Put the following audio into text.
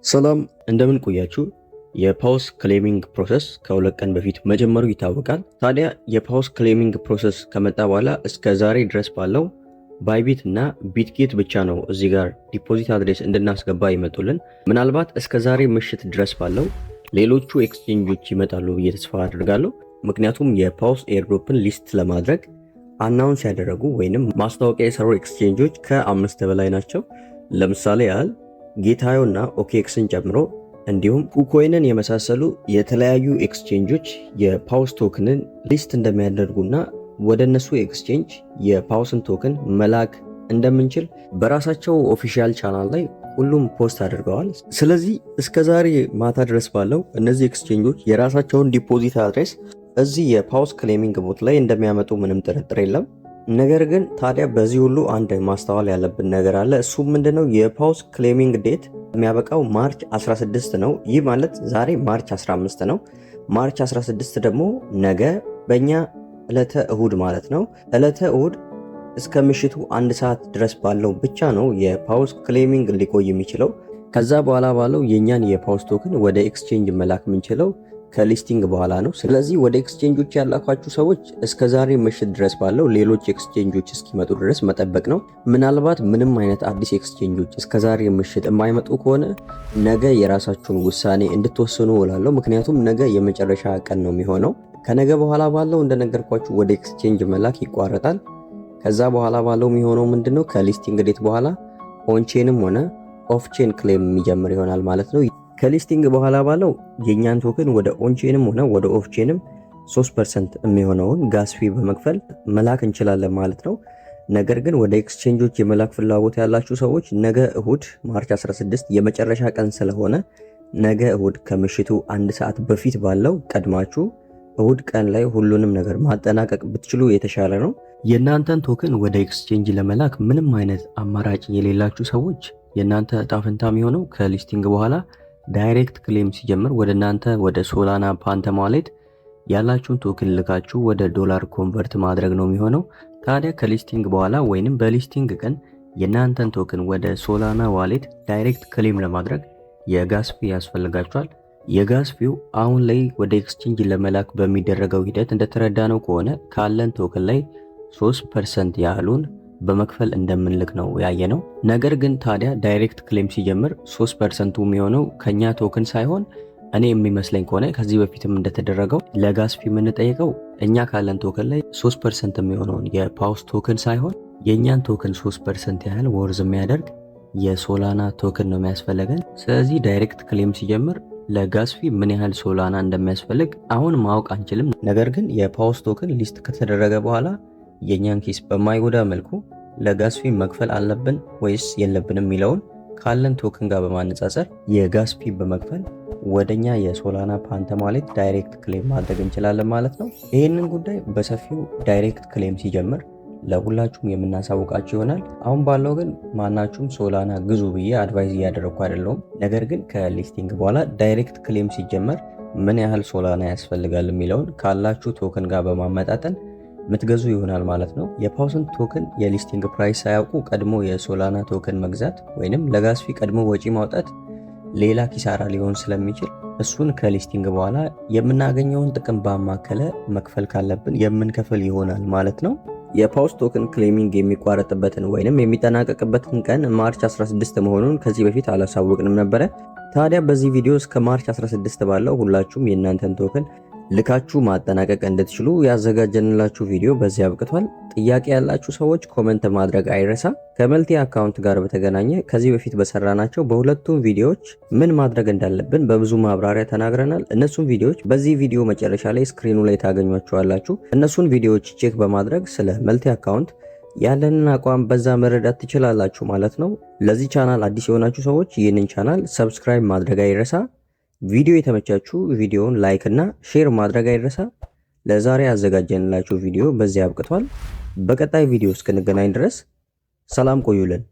ሰላም እንደምን ቆያችሁ። የፓውስ ክሌሚንግ ፕሮሰስ ከሁለት ቀን በፊት መጀመሩ ይታወቃል። ታዲያ የፓውስ ክሌሚንግ ፕሮሰስ ከመጣ በኋላ እስከ ዛሬ ድረስ ባለው ባይቢት እና ቢትጌት ብቻ ነው እዚህ ጋር ዲፖዚት አድሬስ እንድናስገባ ይመጡልን። ምናልባት እስከ ዛሬ ምሽት ድረስ ባለው ሌሎቹ ኤክስቼንጆች ይመጣሉ ብዬ ተስፋ አድርጋለሁ። ምክንያቱም የፓውስ ኤርድሮፕን ሊስት ለማድረግ አናውንስ ያደረጉ ወይንም ማስታወቂያ የሰሩ ኤክስቼንጆች ከ5 በላይ ናቸው። ለምሳሌ ያህል ጌታዮ እና ኦኬክስን ጨምሮ እንዲሁም ኩኮይንን የመሳሰሉ የተለያዩ ኤክስቼንጆች የፓውስ ቶክንን ሊስት እንደሚያደርጉና ወደ እነሱ ኤክስቼንጅ የፓውስን ቶክን መላክ እንደምንችል በራሳቸው ኦፊሻል ቻናል ላይ ሁሉም ፖስት አድርገዋል። ስለዚህ እስከ ዛሬ ማታ ድረስ ባለው እነዚህ ኤክስቼንጆች የራሳቸውን ዲፖዚት አድሬስ እዚህ የፓውስ ክሌሚንግ ቦት ላይ እንደሚያመጡ ምንም ጥርጥር የለም። ነገር ግን ታዲያ በዚህ ሁሉ አንድ ማስተዋል ያለብን ነገር አለ። እሱም ምንድነው? የፓውስ ክሌሚንግ ዴት የሚያበቃው ማርች 16 ነው። ይህ ማለት ዛሬ ማርች 15 ነው። ማርች 16 ደግሞ ነገ በእኛ ዕለተ እሁድ ማለት ነው። ዕለተ እሁድ እስከ ምሽቱ 1 ሰዓት ድረስ ባለው ብቻ ነው የፓውስ ክሌሚንግ ሊቆይ የሚችለው። ከዛ በኋላ ባለው የእኛን የፓውስ ቶክን ወደ ኤክስቼንጅ መላክ የምንችለው ከሊስቲንግ በኋላ ነው። ስለዚህ ወደ ኤክስቼንጆች ያላኳችሁ ሰዎች እስከ ዛሬ ምሽት ድረስ ባለው ሌሎች ኤክስቼንጆች እስኪመጡ ድረስ መጠበቅ ነው። ምናልባት ምንም አይነት አዲስ ኤክስቼንጆች እስከ ዛሬ ምሽት የማይመጡ ከሆነ ነገ የራሳችሁን ውሳኔ እንድትወስኑ እላለሁ። ምክንያቱም ነገ የመጨረሻ ቀን ነው የሚሆነው። ከነገ በኋላ ባለው እንደነገርኳችሁ ወደ ኤክስቼንጅ መላክ ይቋረጣል። ከዛ በኋላ ባለው የሚሆነው ምንድነው? ከሊስቲንግ ዴት በኋላ ኦንቼንም ሆነ ኦፍቼን ክሌም የሚጀምር ይሆናል ማለት ነው። ከሊስቲንግ በኋላ ባለው የእኛን ቶክን ወደ ኦንቼንም ሆነ ወደ ኦፍቼንም 3% የሚሆነውን ጋስ ፊ በመክፈል መላክ እንችላለን ማለት ነው። ነገር ግን ወደ ኤክስቼንጆች የመላክ ፍላጎት ያላችሁ ሰዎች ነገ እሁድ ማርች 16 የመጨረሻ ቀን ስለሆነ ነገ እሁድ ከምሽቱ 1 ሰዓት በፊት ባለው ቀድማችሁ እሁድ ቀን ላይ ሁሉንም ነገር ማጠናቀቅ ብትችሉ የተሻለ ነው። የእናንተን ቶክን ወደ ኤክስቼንጅ ለመላክ ምንም አይነት አማራጭ የሌላችሁ ሰዎች የእናንተ እጣ ፈንታ የሚሆነው ከሊስቲንግ በኋላ ዳይሬክት ክሌም ሲጀምር ወደ እናንተ ወደ ሶላና ፓንተም ዋሌት ያላችሁን ቶክን ልካችሁ ወደ ዶላር ኮንቨርት ማድረግ ነው የሚሆነው። ታዲያ ከሊስቲንግ በኋላ ወይንም በሊስቲንግ ቀን የእናንተን ቶክን ወደ ሶላና ዋሌት ዳይሬክት ክሌም ለማድረግ የጋስ ፊ ያስፈልጋችኋል። የጋስ ፊው አሁን ላይ ወደ ኤክስቼንጅ ለመላክ በሚደረገው ሂደት እንደተረዳነው ከሆነ ካለን ቶክን ላይ 3% ያህሉን በመክፈል እንደምንልክ ነው ያየነው። ነገር ግን ታዲያ ዳይሬክት ክሌም ሲጀምር 3%ቱ የሚሆነው ከኛ ቶክን ሳይሆን እኔ የሚመስለኝ ከሆነ ከዚህ በፊትም እንደተደረገው ለጋስ ፊ የምንጠይቀው እኛ ካለን ቶክን ላይ 3% የሚሆነውን የፓውስ ቶክን ሳይሆን የእኛን ቶክን 3% ያህል ወርዝ የሚያደርግ የሶላና ቶክን ነው የሚያስፈልገን። ስለዚህ ዳይሬክት ክሌም ሲጀምር ለጋስ ፊ ምን ያህል ሶላና እንደሚያስፈልግ አሁን ማወቅ አንችልም። ነገር ግን የፓውስ ቶክን ሊስት ከተደረገ በኋላ የኛን ኪስ በማይጎዳ መልኩ ለጋስ ፊ መክፈል አለብን ወይስ የለብንም የሚለውን ካለን ቶክን ጋር በማነጻጸር የጋስ ፊ በመክፈል ወደኛ የሶላና ፓንተም ዋሌት ዳይሬክት ክሌም ማድረግ እንችላለን ማለት ነው። ይህንን ጉዳይ በሰፊው ዳይሬክት ክሌም ሲጀምር ለሁላችሁም የምናሳውቃችሁ ይሆናል። አሁን ባለው ግን ማናችሁም ሶላና ግዙ ብዬ አድቫይዝ እያደረግኩ አይደለሁም። ነገር ግን ከሊስቲንግ በኋላ ዳይሬክት ክሌም ሲጀመር ምን ያህል ሶላና ያስፈልጋል የሚለውን ካላችሁ ቶክን ጋር በማመጣጠን ምትገዙ ይሆናል ማለት ነው። የፓውስን ቶክን የሊስቲንግ ፕራይስ ሳያውቁ ቀድሞ የሶላና ቶክን መግዛት ወይንም ለጋስ ፊ ቀድሞ ወጪ ማውጣት ሌላ ኪሳራ ሊሆን ስለሚችል እሱን ከሊስቲንግ በኋላ የምናገኘውን ጥቅም ባማከለ መክፈል ካለብን የምንከፍል ይሆናል ማለት ነው። የፓውስ ቶክን ክሌሚንግ የሚቋረጥበትን ወይንም የሚጠናቀቅበትን ቀን ማርች 16 መሆኑን ከዚህ በፊት አላሳወቅንም ነበረ። ታዲያ በዚህ ቪዲዮ እስከ ማርች 16 ባለው ሁላችሁም የእናንተን ቶክን ልካችሁ ማጠናቀቅ እንድትችሉ ያዘጋጀንላችሁ ቪዲዮ በዚህ አብቅቷል። ጥያቄ ያላችሁ ሰዎች ኮመንት ማድረግ አይረሳ። ከመልቲ አካውንት ጋር በተገናኘ ከዚህ በፊት በሰራናቸው በሁለቱም ቪዲዮዎች ምን ማድረግ እንዳለብን በብዙ ማብራሪያ ተናግረናል። እነሱን ቪዲዮዎች በዚህ ቪዲዮ መጨረሻ ላይ ስክሪኑ ላይ ታገኟቸዋላችሁ። እነሱን ቪዲዮዎች ቼክ በማድረግ ስለ መልቲ አካውንት ያለንን አቋም በዛ መረዳት ትችላላችሁ ማለት ነው። ለዚህ ቻናል አዲስ የሆናችሁ ሰዎች ይህንን ቻናል ሰብስክራይብ ማድረግ አይረሳ። ቪዲዮ የተመቻችሁ ቪዲዮውን ላይክ እና ሼር ማድረግ አይረሳ። ለዛሬ ያዘጋጀንላችሁ ቪዲዮ በዚህ አብቅቷል። በቀጣይ ቪዲዮ እስክንገናኝ ድረስ ሰላም ቆዩልን።